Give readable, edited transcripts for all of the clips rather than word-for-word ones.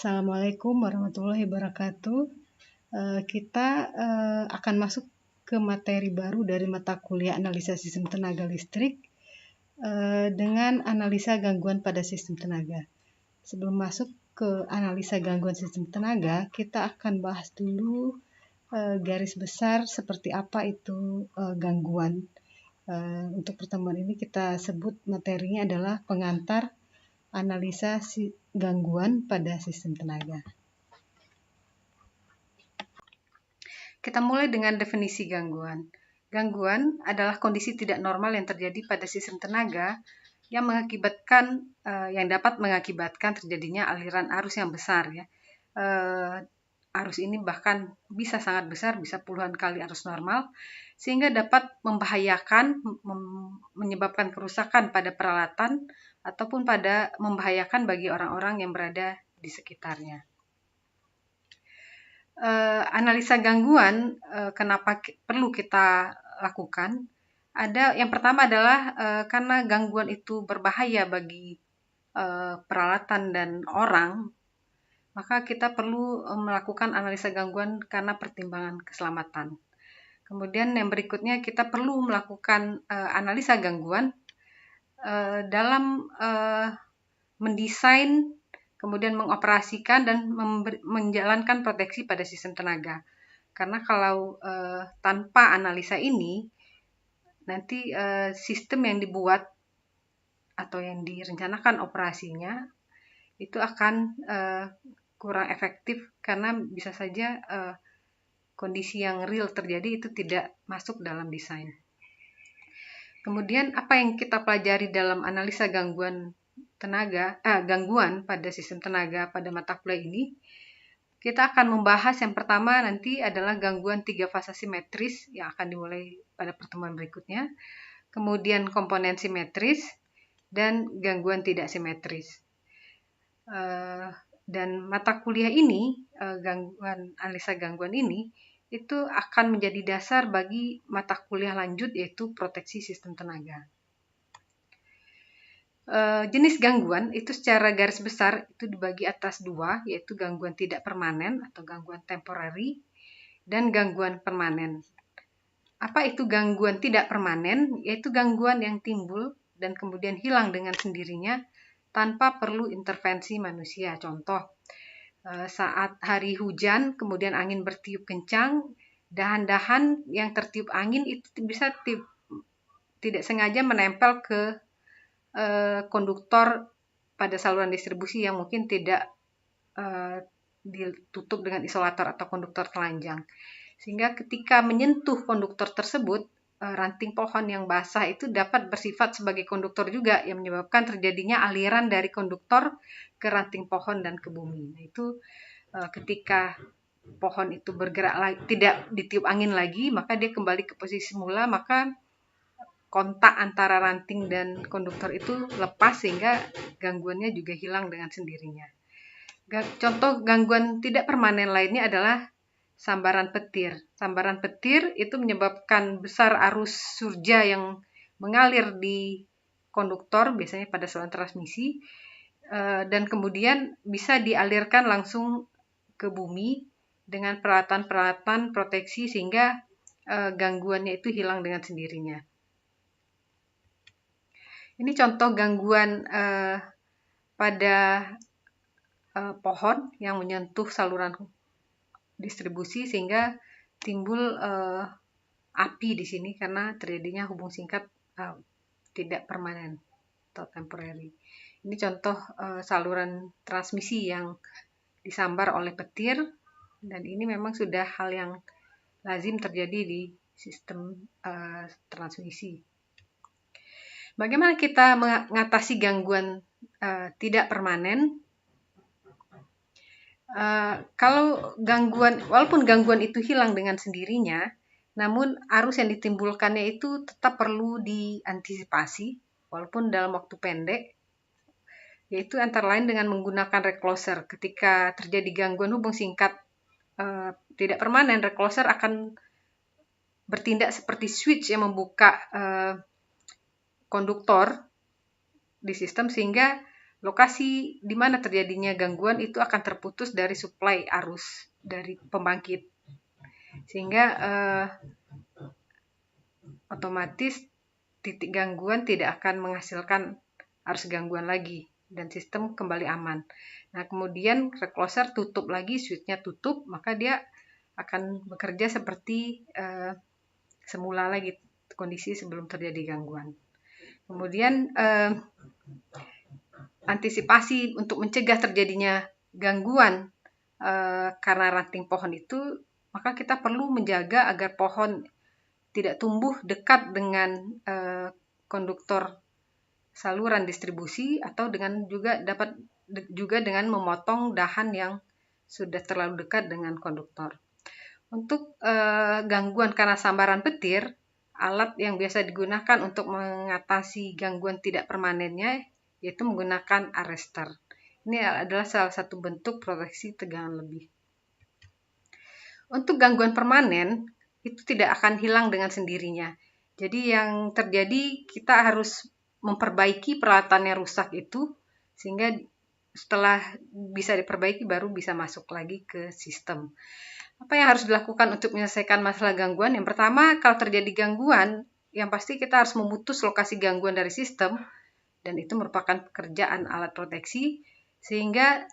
Assalamualaikum warahmatullahi wabarakatuh. Kita akan masuk ke materi baru dari mata kuliah analisa sistem tenaga listrik dengan analisa gangguan pada sistem tenaga. Sebelum masuk ke analisa gangguan sistem tenaga, kita akan bahas dulu garis besar seperti apa itu gangguan. Untuk pertemuan ini kita sebut materinya adalah pengantar analisa gangguan pada sistem tenaga. Kita mulai dengan definisi gangguan. Gangguan adalah kondisi tidak normal yang terjadi pada sistem tenaga yang dapat mengakibatkan terjadinya aliran arus yang besar, ya. Arus ini bahkan bisa sangat besar, bisa puluhan kali arus normal, sehingga dapat menyebabkan kerusakan pada peralatan ataupun membahayakan bagi orang-orang yang berada di sekitarnya. Analisa gangguan kenapa perlu kita lakukan? Yang pertama adalah karena gangguan itu berbahaya bagi peralatan dan orang, maka kita perlu melakukan analisa gangguan karena pertimbangan keselamatan. Kemudian yang berikutnya kita perlu melakukan analisa gangguan dalam mendesain, kemudian mengoperasikan dan menjalankan proteksi pada sistem tenaga. Karena kalau tanpa analisa ini, nanti sistem yang dibuat atau yang direncanakan operasinya itu akan kurang efektif, karena bisa saja kondisi yang real terjadi itu tidak masuk dalam desain. Kemudian apa yang kita pelajari dalam analisa gangguan pada sistem tenaga pada mata kuliah ini? Kita akan membahas yang pertama nanti adalah gangguan 3 fase simetris yang akan dimulai pada pertemuan berikutnya. Kemudian komponen simetris dan gangguan tidak simetris. Dan mata kuliah ini, analisa gangguan ini, itu akan menjadi dasar bagi mata kuliah lanjut, yaitu proteksi sistem tenaga. Jenis gangguan itu secara garis besar itu dibagi atas 2, yaitu gangguan tidak permanen atau gangguan temporary dan gangguan permanen. Apa itu gangguan tidak permanen? Yaitu gangguan yang timbul dan kemudian hilang dengan sendirinya tanpa perlu intervensi manusia. Contoh, saat hari hujan kemudian angin bertiup kencang, dahan-dahan yang tertiup angin itu bisa tidak sengaja menempel ke konduktor pada saluran distribusi yang mungkin tidak ditutup dengan isolator atau konduktor telanjang. Sehingga ketika menyentuh konduktor tersebut, ranting pohon yang basah itu dapat bersifat sebagai konduktor juga, yang menyebabkan terjadinya aliran dari konduktor ke ranting pohon dan ke bumi. Nah, itu ketika pohon itu bergerak lagi, tidak ditiup angin lagi, maka dia kembali ke posisi semula, maka kontak antara ranting dan konduktor itu lepas sehingga gangguannya juga hilang dengan sendirinya. Contoh gangguan tidak permanen lainnya adalah sambaran petir. Sambaran petir itu menyebabkan besar arus surja yang mengalir di konduktor, biasanya pada saluran transmisi, dan kemudian bisa dialirkan langsung ke bumi dengan peralatan-peralatan proteksi sehingga gangguannya itu hilang dengan sendirinya. Ini contoh gangguan pada pohon yang menyentuh saluran distribusi sehingga timbul api di sini karena terjadinya hubung singkat tidak permanen atau temporary. Ini contoh saluran transmisi yang disambar oleh petir, dan ini memang sudah hal yang lazim terjadi di sistem transmisi. Bagaimana kita mengatasi gangguan tidak permanen? Walaupun gangguan itu hilang dengan sendirinya, namun arus yang ditimbulkannya itu tetap perlu diantisipasi, walaupun dalam waktu pendek, yaitu antara lain dengan menggunakan recloser. Ketika terjadi gangguan hubung singkat tidak permanen, recloser akan bertindak seperti switch yang membuka konduktor di sistem sehingga lokasi di mana terjadinya gangguan itu akan terputus dari suplai arus dari pembangkit, sehingga otomatis titik gangguan tidak akan menghasilkan arus gangguan lagi dan sistem kembali aman. Nah, kemudian recloser tutup lagi, switch-nya tutup, maka dia akan bekerja seperti semula lagi kondisi sebelum terjadi gangguan. Kemudian antisipasi untuk mencegah terjadinya gangguan karena ranting pohon itu, maka kita perlu menjaga agar pohon tidak tumbuh dekat dengan konduktor saluran distribusi, atau dapat juga dengan memotong dahan yang sudah terlalu dekat dengan konduktor. Untuk gangguan karena sambaran petir, alat yang biasa digunakan untuk mengatasi gangguan tidak permanennya yaitu menggunakan arrester. Ini adalah salah satu bentuk proteksi tegangan lebih. Untuk gangguan permanen, itu tidak akan hilang dengan sendirinya. Jadi yang terjadi, kita harus memperbaiki peralatan yang rusak itu, sehingga setelah bisa diperbaiki baru bisa masuk lagi ke sistem. Apa yang harus dilakukan untuk menyelesaikan masalah gangguan? Yang pertama, kalau terjadi gangguan, yang pasti kita harus memutus lokasi gangguan dari sistem, dan itu merupakan pekerjaan alat proteksi, sehingga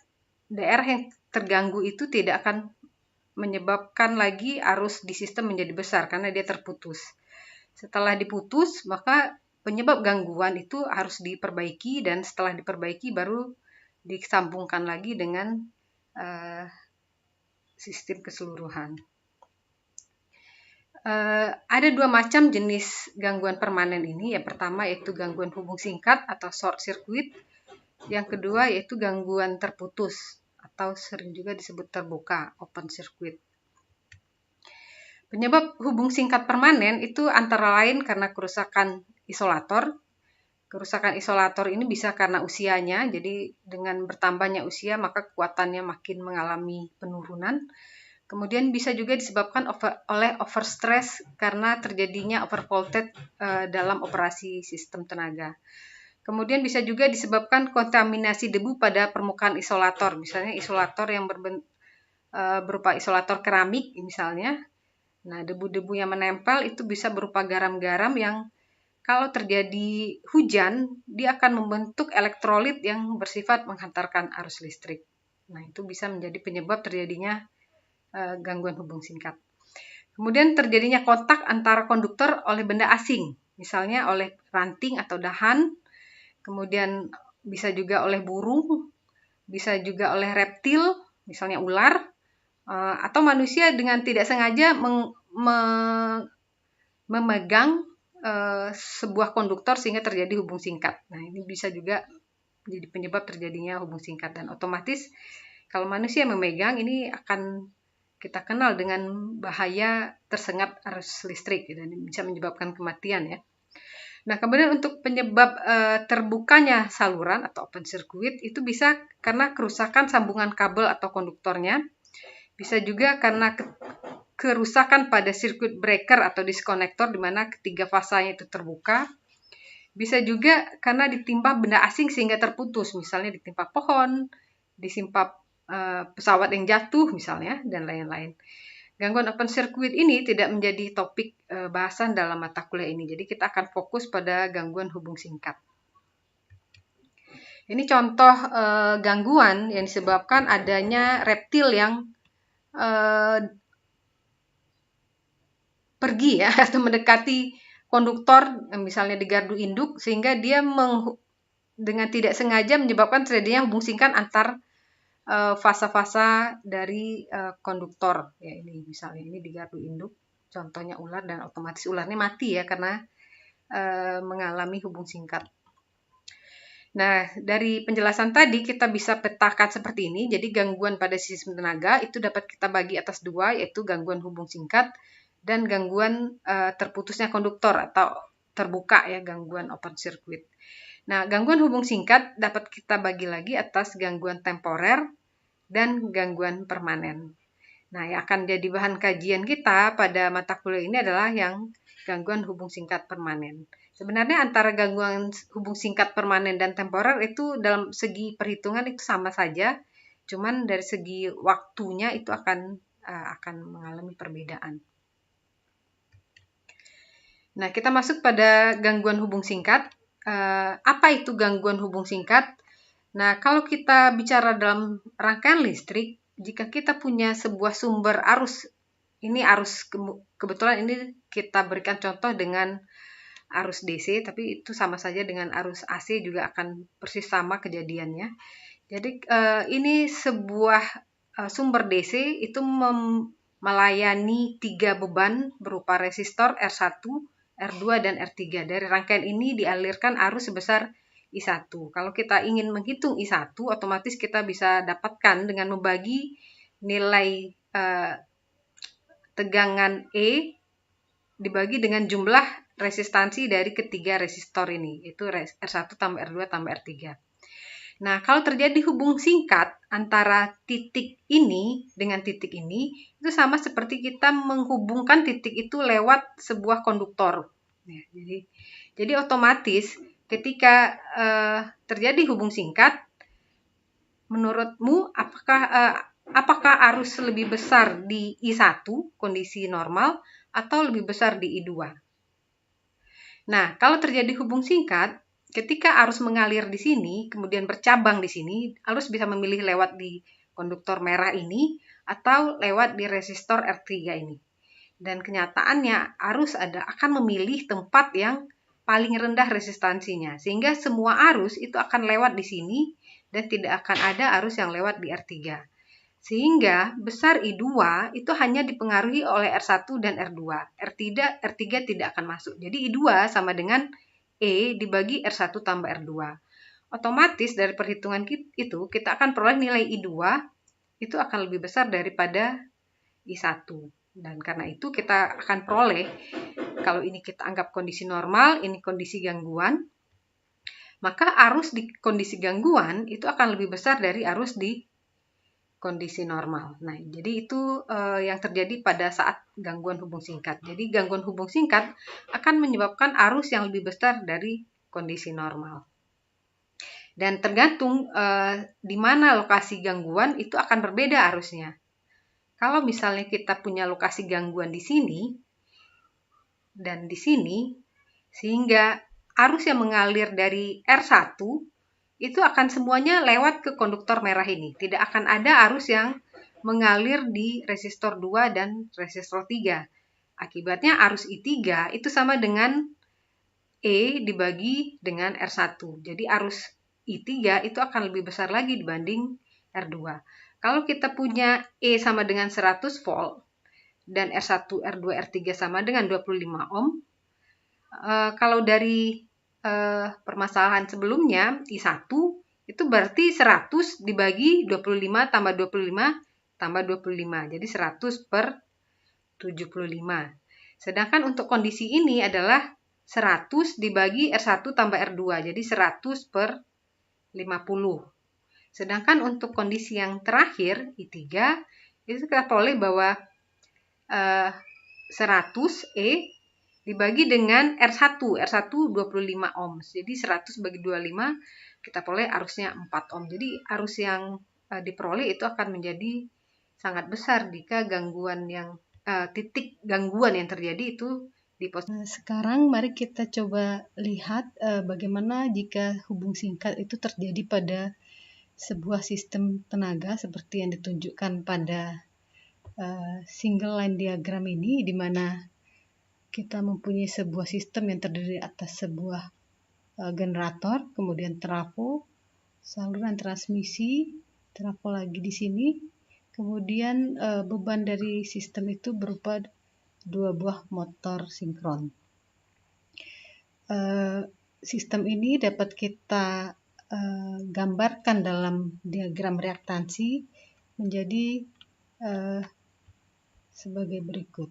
daerah yang terganggu itu tidak akan menyebabkan lagi arus di sistem menjadi besar karena dia terputus. Setelah diputus, maka penyebab gangguan itu harus diperbaiki, dan setelah diperbaiki baru disambungkan lagi dengan sistem keseluruhan. Ada dua macam jenis gangguan permanen ini. Yang pertama yaitu gangguan hubung singkat atau short circuit. Yang kedua yaitu gangguan terputus atau sering juga disebut terbuka, open circuit. Penyebab hubung singkat permanen itu antara lain karena kerusakan isolator. Kerusakan isolator ini bisa karena usianya, jadi dengan bertambahnya usia maka kekuatannya makin mengalami penurunan. Kemudian bisa juga disebabkan oleh overstress karena terjadinya overvoltage dalam operasi sistem tenaga. Kemudian bisa juga disebabkan kontaminasi debu pada permukaan isolator, misalnya isolator yang berupa isolator keramik misalnya. Nah, debu-debu yang menempel itu bisa berupa garam-garam yang kalau terjadi hujan, dia akan membentuk elektrolit yang bersifat menghantarkan arus listrik. Nah, itu bisa menjadi penyebab terjadinya gangguan hubung singkat. Kemudian terjadinya kontak antara konduktor oleh benda asing, misalnya oleh ranting atau dahan, kemudian bisa juga oleh burung, bisa juga oleh reptil, misalnya ular, atau manusia dengan tidak sengaja memegang sebuah konduktor sehingga terjadi hubung singkat. Nah, ini bisa juga jadi penyebab terjadinya hubung singkat, dan otomatis kalau manusia memegang ini akan kita kenal dengan bahaya tersengat arus listrik dan bisa menyebabkan kematian ya. Nah, kemudian untuk penyebab terbukanya saluran atau open circuit itu bisa karena kerusakan sambungan kabel atau konduktornya. Bisa juga karena kerusakan pada circuit breaker atau disconnector di mana ketiga fasanya itu terbuka. Bisa juga karena ditimpa benda asing sehingga terputus, misalnya ditimpa pohon, ditimpa pesawat yang jatuh misalnya, dan lain-lain. Gangguan open circuit ini tidak menjadi topik bahasan dalam mata kuliah ini, jadi kita akan fokus pada gangguan hubung singkat. Ini contoh gangguan yang disebabkan adanya reptil yang pergi ya atau mendekati konduktor, misalnya di gardu induk, sehingga dia dengan tidak sengaja menyebabkan terjadinya hubung singkat antar fasa-fasa dari konduktor. Ya, ini misalnya ini di gardu induk, contohnya ular, dan otomatis ularnya mati ya karena mengalami hubung singkat. Nah, dari penjelasan tadi kita bisa petakan seperti ini. Jadi gangguan pada sistem tenaga itu dapat kita bagi atas dua, yaitu gangguan hubung singkat dan gangguan terputusnya konduktor atau terbuka ya, gangguan open circuit. Nah, gangguan hubung singkat dapat kita bagi lagi atas gangguan temporer dan gangguan permanen. Nah, yang akan jadi bahan kajian kita pada mata kuliah ini adalah yang gangguan hubung singkat permanen. Sebenarnya antara gangguan hubung singkat permanen dan temporer itu dalam segi perhitungan itu sama saja, cuman dari segi waktunya itu akan mengalami perbedaan. Nah, kita masuk pada gangguan hubung singkat. Apa itu gangguan hubung singkat? Nah, kalau kita bicara dalam rangkaian listrik, jika kita punya sebuah sumber arus, ini arus kebetulan ini kita berikan contoh dengan arus DC, tapi itu sama saja dengan arus AC juga akan persis sama kejadiannya. Jadi ini sebuah sumber DC itu melayani 3 beban berupa resistor R1, R2, dan R3. Dari rangkaian ini dialirkan arus sebesar I1. Kalau kita ingin menghitung I1, otomatis kita bisa dapatkan dengan membagi nilai tegangan E dibagi dengan jumlah resistansi dari ketiga resistor ini, yaitu R1 tambah R2 tambah R3. Nah, kalau terjadi hubung singkat antara titik ini dengan titik ini, itu sama seperti kita menghubungkan titik itu lewat sebuah konduktor. Ya, jadi otomatis ketika terjadi hubung singkat, menurutmu apakah arus lebih besar di I1 kondisi normal atau lebih besar di I2? Nah, kalau terjadi hubung singkat, ketika arus mengalir di sini, kemudian bercabang di sini, arus bisa memilih lewat di konduktor merah ini atau lewat di resistor R3 ini. Dan kenyataannya arus akan memilih tempat yang paling rendah resistansinya, sehingga semua arus itu akan lewat di sini dan tidak akan ada arus yang lewat di R3. Sehingga besar I2 itu hanya dipengaruhi oleh R1 dan R2. R3 tidak akan masuk. Jadi I2 sama dengan E dibagi R1 tambah R2. Otomatis dari perhitungan itu kita akan peroleh nilai I2 itu akan lebih besar daripada I1. Dan karena itu kita akan peroleh, kalau ini kita anggap kondisi normal, ini kondisi gangguan, maka arus di kondisi gangguan itu akan lebih besar dari arus di kondisi normal. Nah, jadi itu yang terjadi pada saat gangguan hubung singkat. Jadi gangguan hubung singkat akan menyebabkan arus yang lebih besar dari kondisi normal. Dan tergantung di mana lokasi gangguan itu akan berbeda arusnya. Kalau misalnya kita punya lokasi gangguan di sini dan di sini, sehingga arus yang mengalir dari R1 itu akan semuanya lewat ke konduktor merah ini. Tidak akan ada arus yang mengalir di resistor 2 dan resistor 3. Akibatnya arus I3 itu sama dengan E dibagi dengan R1. Jadi arus I3 itu akan lebih besar lagi dibanding R2. Kalau kita punya E sama dengan 100 volt dan R1, R2, R3 sama dengan 25 ohm, kalau dari permasalahan sebelumnya I1 itu berarti 100 dibagi 25 tambah 25 tambah 25. Jadi 100 per 75. Sedangkan untuk kondisi ini adalah 100 dibagi R1 tambah R2. Jadi 100 per 50. Sedangkan untuk kondisi yang terakhir I3 itu kita peroleh bahwa 100 E dibagi dengan R1 25 ohm. Jadi 100 bagi 25 kita peroleh arusnya 4 ohm. Jadi arus yang diperoleh itu akan menjadi sangat besar jika gangguan yang titik gangguan yang terjadi itu di posisi. Sekarang mari kita coba lihat bagaimana jika hubung singkat itu terjadi pada sebuah sistem tenaga seperti yang ditunjukkan pada single line diagram ini, di mana kita mempunyai sebuah sistem yang terdiri atas sebuah generator, kemudian trafo, saluran transmisi, trafo lagi di sini, kemudian beban dari sistem itu berupa 2 buah motor sinkron. Sistem ini dapat kita gambarkan dalam diagram reaktansi menjadi sebagai berikut.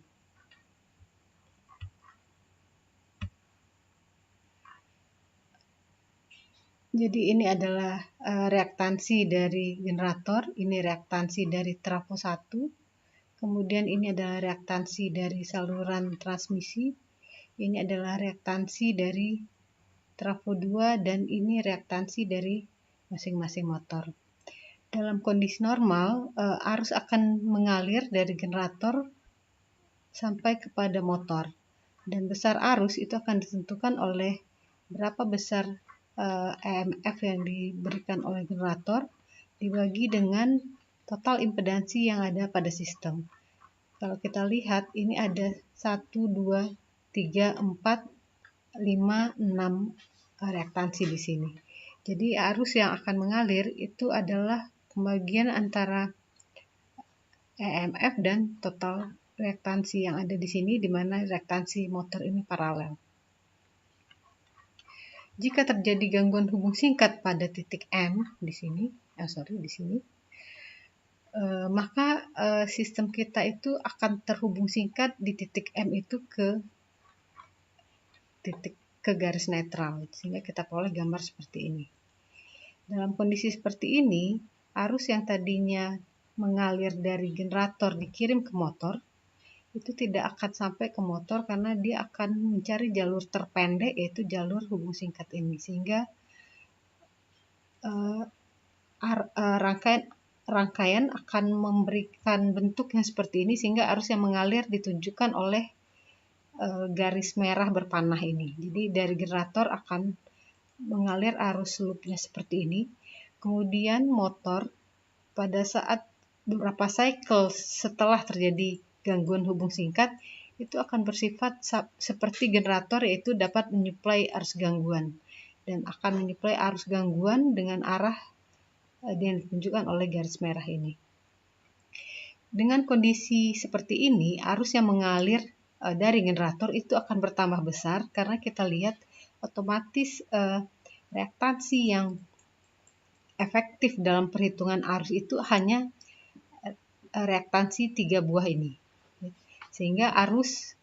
Jadi ini adalah reaktansi dari generator, ini reaktansi dari trafo 1, kemudian ini adalah reaktansi dari saluran transmisi, Ini adalah reaktansi dari trafo 2 dan ini reaktansi dari masing-masing motor. Dalam kondisi normal, arus akan mengalir dari generator sampai kepada motor. Dan besar arus itu akan ditentukan oleh berapa besar EMF yang diberikan oleh generator dibagi dengan total impedansi yang ada pada sistem. Kalau kita lihat, ini ada 1, 2, 3, 4, 5, 6 reaktansi di sini. Jadi arus yang akan mengalir itu adalah pembagian antara EMF dan total reaktansi yang ada di sini, di mana reaktansi motor ini paralel. Jika terjadi gangguan hubung singkat pada titik M di sini, maka sistem kita itu akan terhubung singkat di titik M itu ke garis netral, sehingga kita peroleh gambar seperti ini. Dalam kondisi seperti ini, arus yang tadinya mengalir dari generator dikirim ke motor itu tidak akan sampai ke motor karena dia akan mencari jalur terpendek, yaitu jalur hubung singkat ini, sehingga rangkaian akan memberikan bentuk yang seperti ini, sehingga arus yang mengalir ditunjukkan oleh garis merah berpanah ini. Jadi dari generator akan mengalir arus loopnya seperti ini. Kemudian motor pada saat beberapa cycle setelah terjadi gangguan hubung singkat itu akan bersifat seperti generator, yaitu dapat menyuplai arus gangguan dan akan menyuplai arus gangguan dengan arah yang ditunjukkan oleh garis merah ini. Dengan kondisi seperti ini, arus yang mengalir dari generator itu akan bertambah besar karena kita lihat otomatis reaktansi yang efektif dalam perhitungan arus itu hanya reaktansi 3 buah ini. Sehingga arus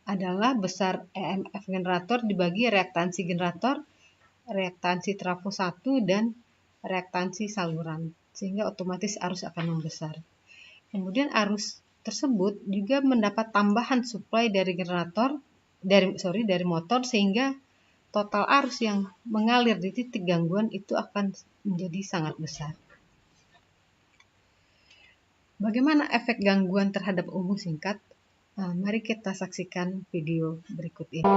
adalah besar EMF generator dibagi reaktansi generator, reaktansi trafo 1, dan reaktansi saluran, sehingga otomatis arus akan membesar. Kemudian arus tersebut juga mendapat tambahan suplai dari dari motor, sehingga total arus yang mengalir di titik gangguan itu akan menjadi sangat besar. Bagaimana efek gangguan terhadap hubung singkat? Mari kita saksikan video berikut ini.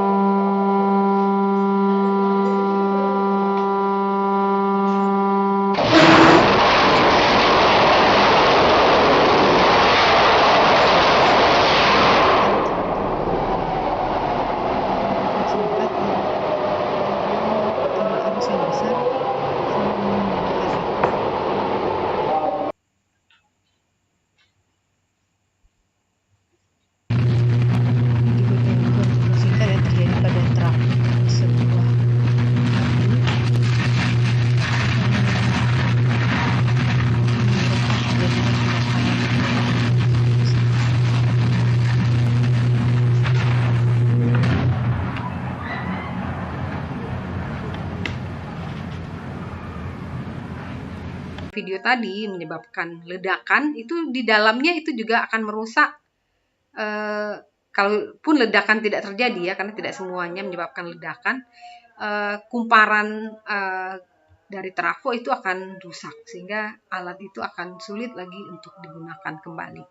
Video tadi menyebabkan ledakan, itu di dalamnya itu juga akan merusak, kalaupun ledakan tidak terjadi ya, karena tidak semuanya menyebabkan ledakan, kumparan dari trafo itu akan rusak, sehingga alat itu akan sulit lagi untuk digunakan kembali.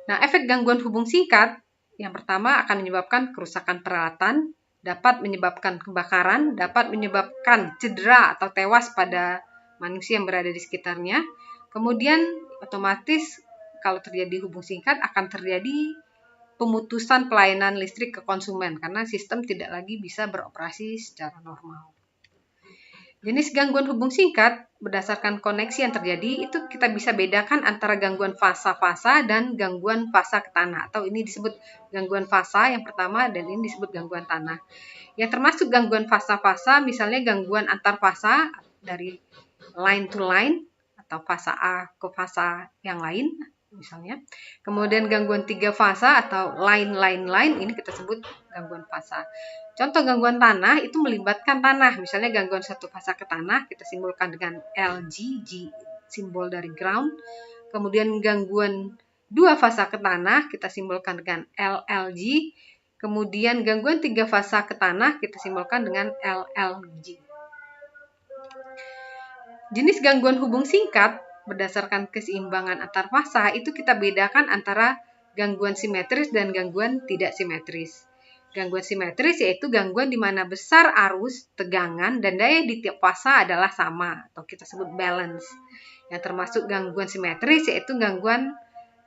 Nah, efek gangguan hubung singkat yang pertama akan menyebabkan kerusakan peralatan, dapat menyebabkan kebakaran, dapat menyebabkan cedera atau tewas pada manusia yang berada di sekitarnya. Kemudian otomatis kalau terjadi hubung singkat akan terjadi pemutusan pelayanan listrik ke konsumen karena sistem tidak lagi bisa beroperasi secara normal. Jenis gangguan hubung singkat berdasarkan koneksi yang terjadi itu kita bisa bedakan antara gangguan fasa-fasa dan gangguan fasa ke tanah, atau ini disebut gangguan fasa yang pertama dan ini disebut gangguan tanah. Yang termasuk gangguan fasa-fasa misalnya gangguan antar fasa dari line to line atau fasa A ke fasa yang lain misalnya. Kemudian gangguan 3 fasa atau line ini kita sebut gangguan fasa. Contoh gangguan tanah itu melibatkan tanah, misalnya gangguan 1 fasa ke tanah kita simbolkan dengan LG, G simbol dari ground. Kemudian gangguan 2 fasa ke tanah kita simbolkan dengan LLG, Kemudian gangguan 3 fasa ke tanah kita simbolkan dengan LLG. Jenis gangguan hubung singkat berdasarkan keseimbangan antar fasa itu kita bedakan antara gangguan simetris dan gangguan tidak simetris. Gangguan simetris yaitu gangguan di mana besar arus, tegangan, dan daya di tiap fasa adalah sama atau kita sebut balance. Yang termasuk gangguan simetris yaitu gangguan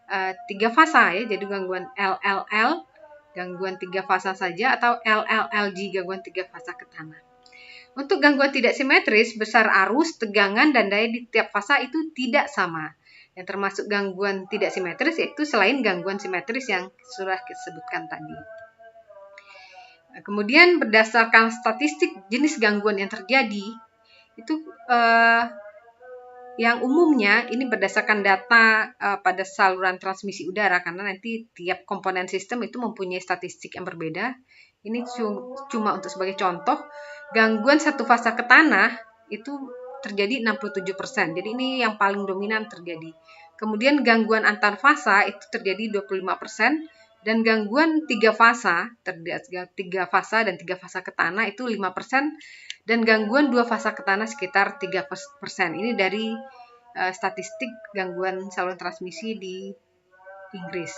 3 fasa ya, jadi gangguan LLL, gangguan 3 fasa saja, atau LLLG, gangguan 3 fasa ke tanah. Untuk gangguan tidak simetris, besar arus, tegangan, dan daya di tiap fasa itu tidak sama. Yang termasuk gangguan tidak simetris yaitu selain gangguan simetris yang sudah disebutkan tadi. Kemudian berdasarkan statistik jenis gangguan yang terjadi, itu yang umumnya ini berdasarkan data pada saluran transmisi udara, karena nanti tiap komponen sistem itu mempunyai statistik yang berbeda. Ini cuma untuk sebagai contoh, gangguan satu fasa ke tanah itu terjadi 67%. Jadi ini yang paling dominan terjadi. Kemudian gangguan antar fasa itu terjadi 25%, dan gangguan 3 fasa, 3 fasa dan 3 fasa ke tanah itu 5%, dan gangguan 2 fasa ke tanah sekitar 3%. Ini dari statistik gangguan saluran transmisi di Inggris.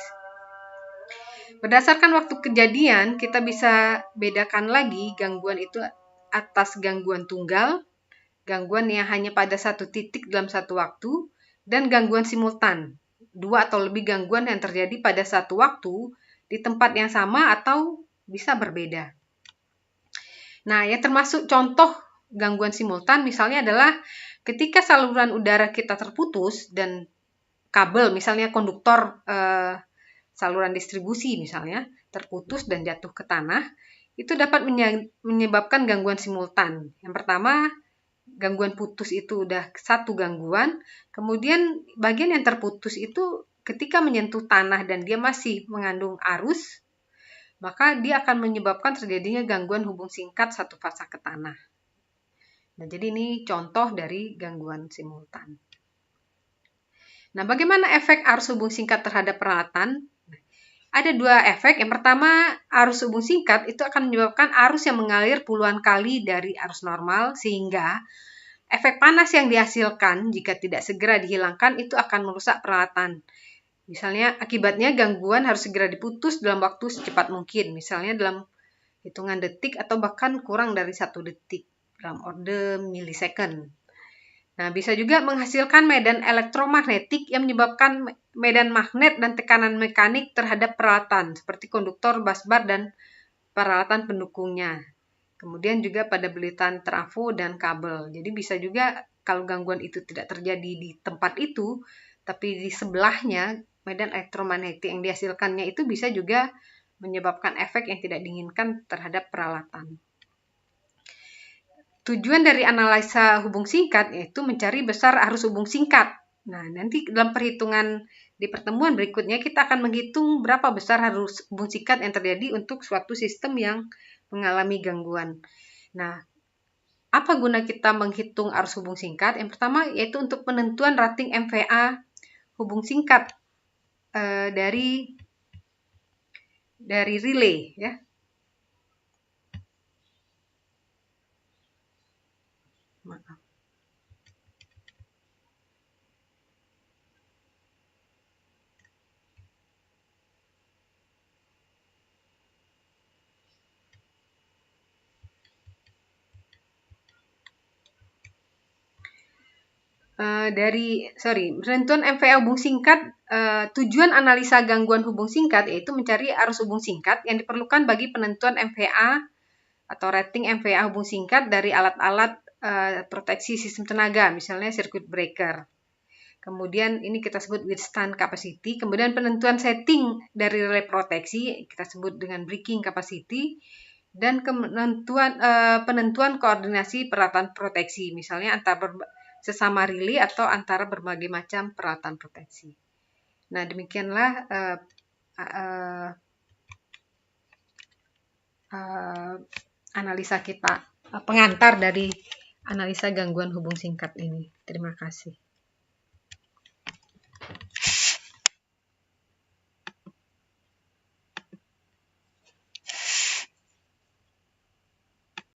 Berdasarkan waktu kejadian, kita bisa bedakan lagi gangguan itu atas gangguan tunggal, gangguan yang hanya pada satu titik dalam satu waktu, dan gangguan simultan, 2 atau lebih gangguan yang terjadi pada satu waktu di tempat yang sama atau bisa berbeda. Nah, yang termasuk contoh gangguan simultan misalnya adalah ketika saluran udara kita terputus dan kabel, misalnya konduktor saluran distribusi misalnya, terputus dan jatuh ke tanah, itu dapat menyebabkan gangguan simultan. Yang pertama, gangguan putus itu udah satu gangguan, kemudian bagian yang terputus itu ketika menyentuh tanah dan dia masih mengandung arus, maka dia akan menyebabkan terjadinya gangguan hubung singkat satu fasa ke tanah. Nah, jadi ini contoh dari gangguan simultan. Nah, bagaimana efek arus hubung singkat terhadap peralatan? Ada 2 efek. Yang pertama, arus hubung singkat itu akan menyebabkan arus yang mengalir puluhan kali dari arus normal, sehingga efek panas yang dihasilkan jika tidak segera dihilangkan itu akan merusak peralatan. Misalnya, akibatnya gangguan harus segera diputus dalam waktu secepat mungkin, misalnya dalam hitungan detik atau bahkan kurang dari 1 detik, dalam order milisecond. Nah, bisa juga menghasilkan medan elektromagnetik yang menyebabkan medan magnet dan tekanan mekanik terhadap peralatan, seperti konduktor, busbar, dan peralatan pendukungnya. Kemudian juga pada belitan trafo dan kabel. Jadi bisa juga kalau gangguan itu tidak terjadi di tempat itu, tapi di sebelahnya, medan elektromagnetik yang dihasilkannya itu bisa juga menyebabkan efek yang tidak diinginkan terhadap peralatan. Tujuan dari analisa hubung singkat yaitu mencari besar arus hubung singkat. Nah, nanti dalam perhitungan di pertemuan berikutnya kita akan menghitung berapa besar arus hubung singkat yang terjadi untuk suatu sistem yang mengalami gangguan. Nah, apa guna kita menghitung arus hubung singkat? Yang pertama yaitu untuk penentuan rating MVA hubung singkat dari relay ya. Maaf. Penentuan MVA hubung singkat, tujuan analisa gangguan hubung singkat yaitu mencari arus hubung singkat yang diperlukan bagi penentuan MVA atau rating MVA hubung singkat dari alat-alat proteksi sistem tenaga, misalnya circuit breaker. Kemudian ini kita sebut withstand capacity. Kemudian penentuan setting dari relay proteksi kita sebut dengan breaking capacity. Dan penentuan koordinasi peralatan proteksi, misalnya antara sesama relay atau antara berbagai macam peralatan proteksi. Nah, demikianlah analisa kita, pengantar dari analisa gangguan hubung singkat ini. Terima kasih.